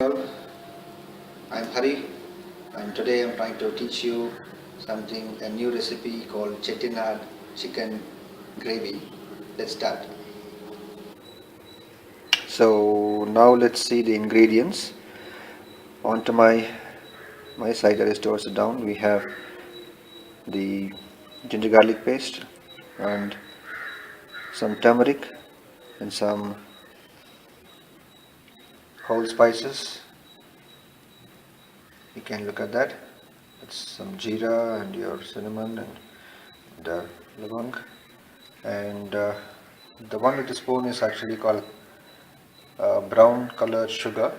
I'm Hari, and today I'm trying to teach you a new recipe called Chettinad Chicken Gravy. Let's start. So now let's see the ingredients. Onto my side, that is towards the down, we have the ginger garlic paste and some turmeric and some whole spices. You can look at that. It's some jeera and your cinnamon and lavang. And the one with the spoon is actually called brown colored sugar.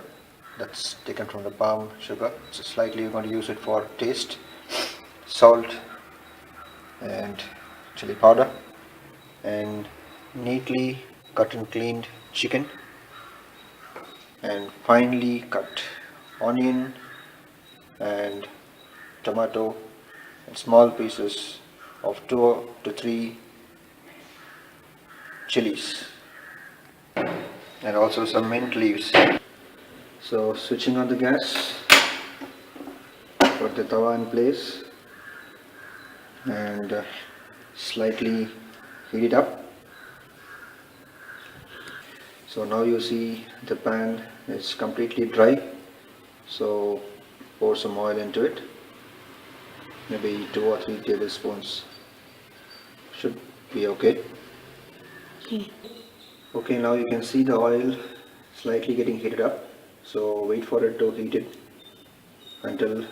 That's taken from the palm sugar. So slightly you're going to use it for taste. Salt and chili powder and neatly cut and cleaned chicken and finely cut onion and tomato and small pieces of 2 to 3 chilies and also some mint leaves. So switching on the gas, put the tawa in place and slightly heat it up. So now you see the pan is completely dry, so pour some oil into it, maybe 2 or 3 tablespoons should be okay. Okay, now you can see the oil slightly getting heated up, so wait for it to heat it until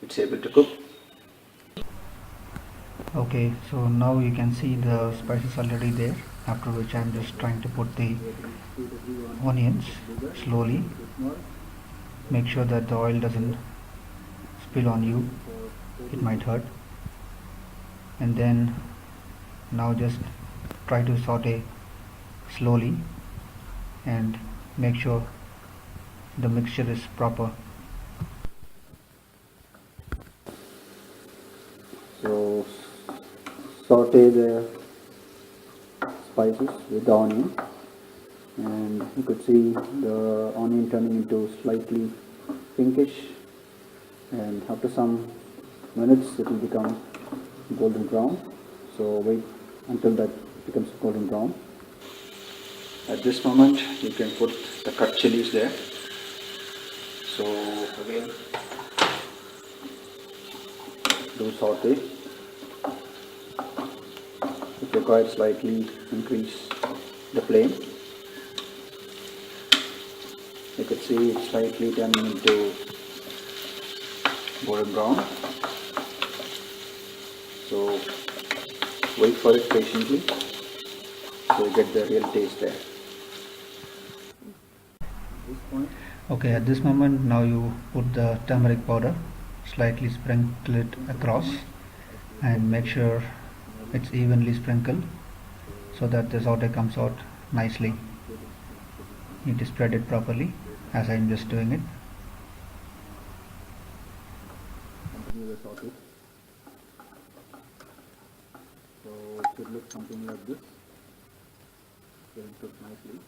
it's able to cook. Okay, so now you can see the spices already there, after which I'm just trying to put the onions slowly. Make sure that the oil doesn't spill on you, it might hurt. And then now just try to saute slowly and make sure the mixture is proper. So saute the spices with the onion, and you could see the onion turning into slightly pinkish, and after some minutes it will become golden brown. So wait until that becomes golden brown. At this moment you can put the cut chilies there. So again do saute. If required, slightly increase the flame. You could see it's slightly turning into golden brown. So wait for it patiently so you get the real taste there. Okay, at this moment now you put the turmeric powder, slightly sprinkle it across and make sure it's evenly sprinkled so that the saute comes out nicely. You need to spread it properly as I'm just doing it. Continue the saute. So it should look something like this. Getting cooked nicely.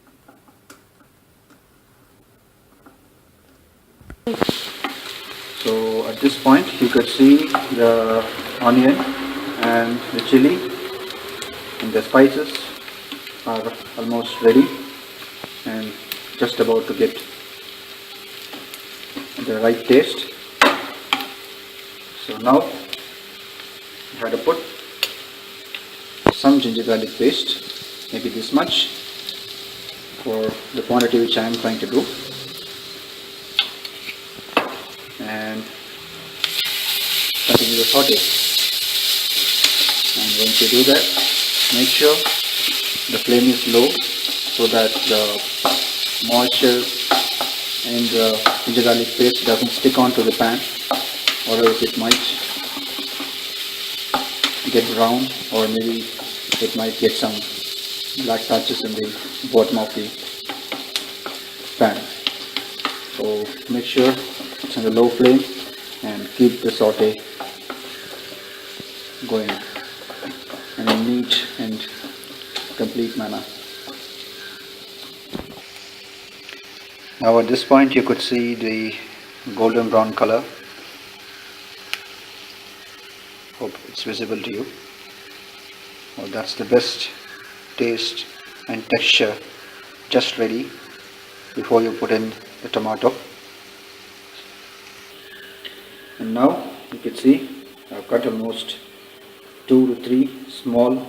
So at this point you could see the onion and the chili and the spices are almost ready and just about to get the right taste. So now you have to put some ginger garlic paste, maybe this much for the quantity which I am trying to do, and continue the saute. And once you do that, make sure the flame is low so that the moisture and the ginger garlic paste doesn't stick onto the pan, or else it might get brown, or maybe it might get some black patches in the bottom of the pan. So make sure it's on the low flame and keep the saute going in a neat and complete manner. Now at this point you could see the golden brown color. Hope it's visible to you. Well, that's the best taste and texture, just ready before you put in the tomato. And now you can see I've cut almost 2 to 3 small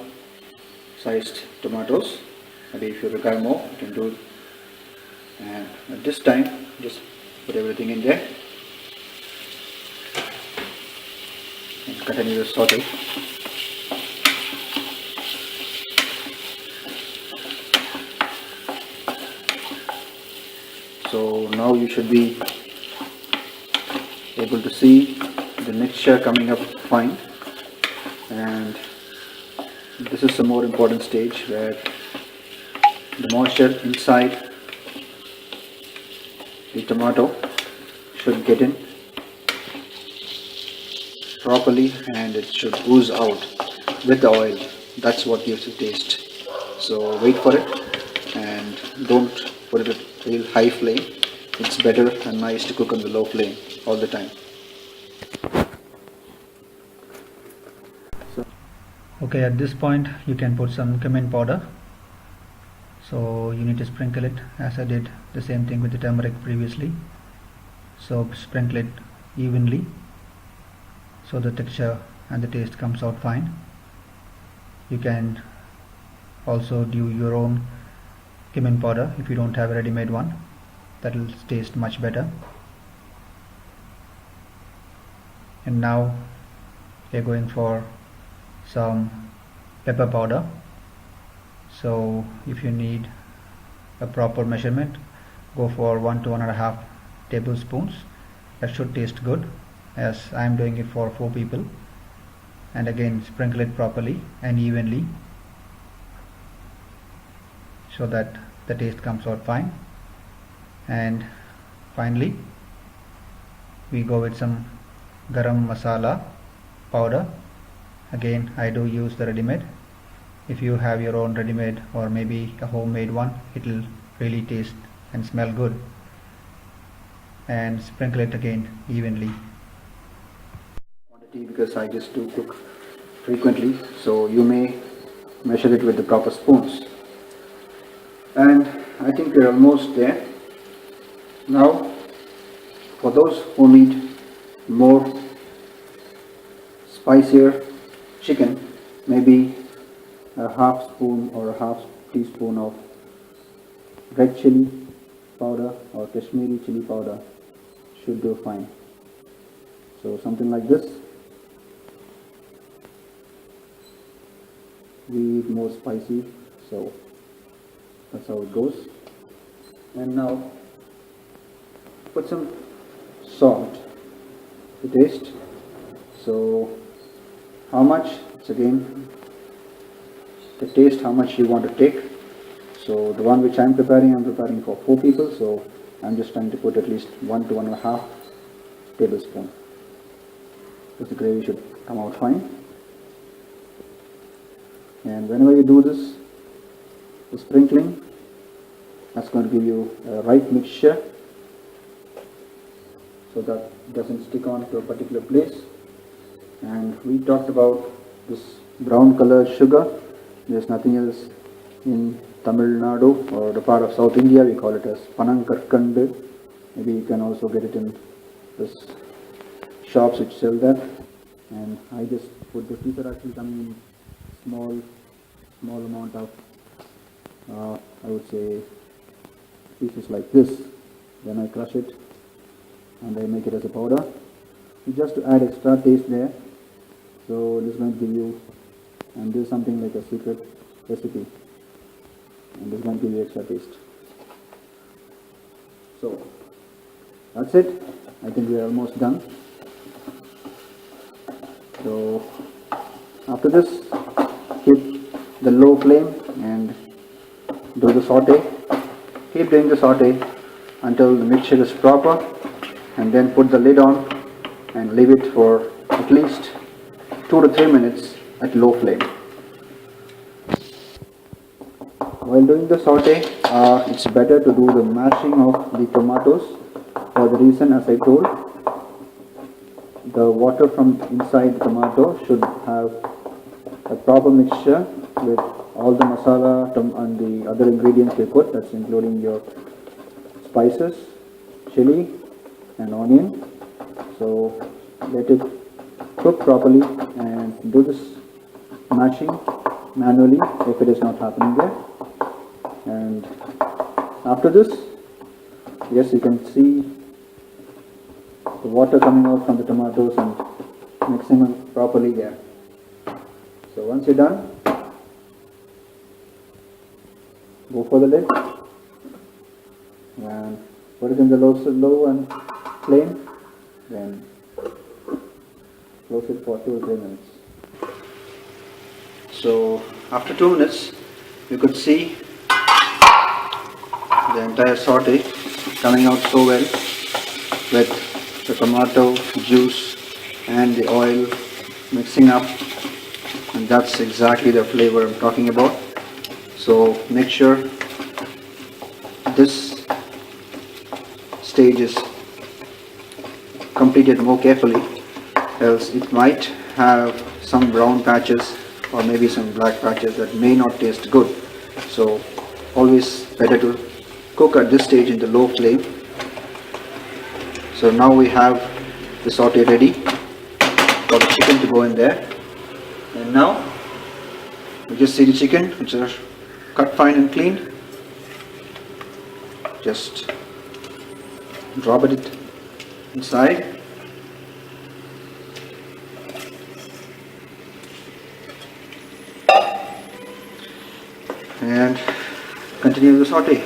sized tomatoes. Maybe if you require more, you can do it. And at this time, just put everything in there and continue to saute. So now you should be able to see the mixture coming up fine, and this is the more important stage where the moisture inside the tomato should get in properly and it should ooze out with the oil. That's what gives it taste. So wait for it and don't put it at real high flame. It's better and nice to cook on the low flame all the time. Okay, at this point you can put some cumin powder. So you need to sprinkle it as I did the same thing with the turmeric previously. So sprinkle it evenly so the texture and the taste comes out fine. You can also do your own cumin powder if you don't have a ready-made one. That will taste much better. And now we are going for some pepper powder. So if you need a proper measurement, go for 1 to 1.5 tablespoons. That should taste good, as I am doing it for 4 people. And again, sprinkle it properly and evenly so that the taste comes out fine. And finally we go with some garam masala powder. Again, I do use the ready-made. If you have your own ready-made or maybe a homemade one, it will really taste and smell good. And sprinkle it again evenly. Quantity, because I just do cook frequently, so you may measure it with the proper spoons. And I think we're almost there. Now, for those who need more spicier chicken, maybe a half spoon or a half teaspoon of red chili powder or Kashmiri chili powder should do fine. So something like this. We eat more spicy, so that's how it goes. And now put some salt to taste. So how much? It's again the taste, how much you want to take. So the one which I'm preparing for 4 people, so I'm just trying to put at least 1 to 1.5 tablespoon, because the gravy should come out fine. And whenever you do this, the sprinkling, that's going to give you a right mixture so that it doesn't stick on to a particular place. And we talked about this brown colored sugar. There's nothing else in Tamil Nadu or the part of South India. We call it as Panankarkande. Maybe you can also get it in this shops which sell that. And I just put the these are actually coming in small amount of I would say pieces like this. Then I crush it and I make it as a powder, just to add extra taste there. So this is going to give you, and this is something like a secret recipe, and this is going to give you extra taste. So that's it. I think we are almost done. So after this, keep the low flame and do the saute. Keep doing the saute until the mixture is proper, and then put the lid on and leave it for at least 2 to 3 minutes at low flame. While doing the saute, it's better to do the mashing of the tomatoes for the reason, as I told, the water from inside the tomato should have a proper mixture with all the masala and the other ingredients we put, that's including your spices, chili and onion. So let it cook properly and do this mashing manually if it is not happening there. And after this, yes, you can see the water coming out from the tomatoes and mixing them properly there. So once you're done, go for the lid and put it in the low and flame, then close it for 2 or 3 minutes. So after 2 minutes, you could see the entire saute coming out so well with the tomato juice and the oil mixing up, and that's exactly the flavor I'm talking about. So make sure this stage is completed more carefully, else it might have some brown patches or maybe some black patches that may not taste good. So always better to cook at this stage in the low flame. So now we have the saute ready for the chicken to go in there. And now you just see the chicken, which are cut fine and clean. Just drop it inside. And continue the saute.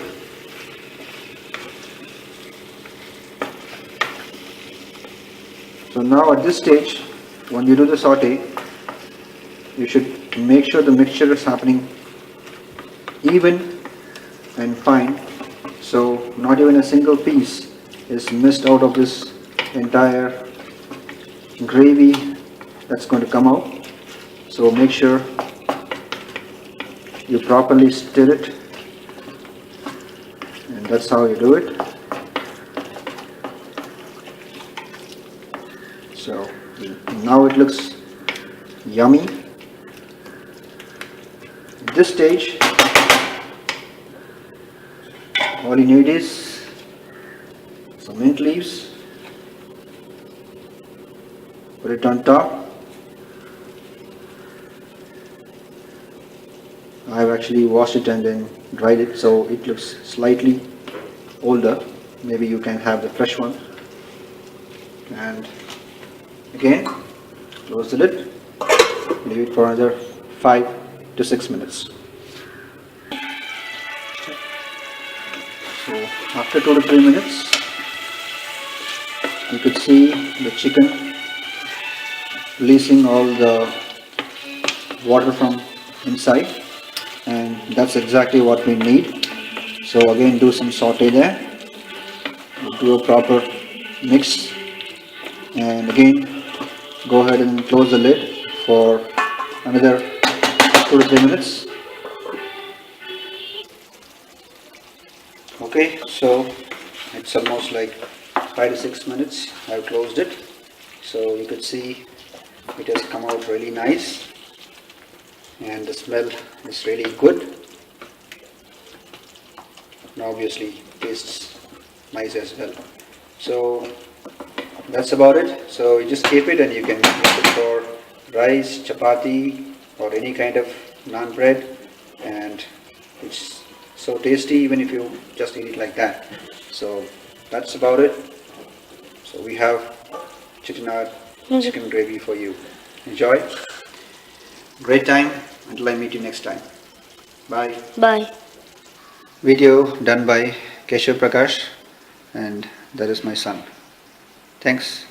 So now at this stage, when you do the saute, you should make sure the mixture is happening even and fine, so not even a single piece is missed out of this entire gravy that's going to come out. So make sure you properly stir it, and that's how you do it. So now it looks yummy. At this stage, all you need is some mint leaves, put it on top. I've actually washed it and then dried it, so it looks slightly older. Maybe you can have the fresh one. And again, close the lid, leave it for another 5 to 6 minutes. So after 2 to 3 minutes, you could see the chicken releasing all the water from inside, and that's exactly what we need. So again, do some saute there, do a proper mix, and again go ahead and close the lid for another 2 to 3 minutes. Okay, so it's almost like 5 to 6 minutes I've closed it. So you could see it has come out really nice, and the smell is really good, and obviously tastes nice as well. So that's about it. So you just keep it, and you can use it for rice, chapati, or any kind of naan bread, and it's so tasty even if you just eat it like that. So that's about it. So we have Chettinad Chicken Gravy for you. Enjoy. Great time. Until I meet you next time. Bye. Bye. Video done by Keshav Prakash, and that is my son. Thanks.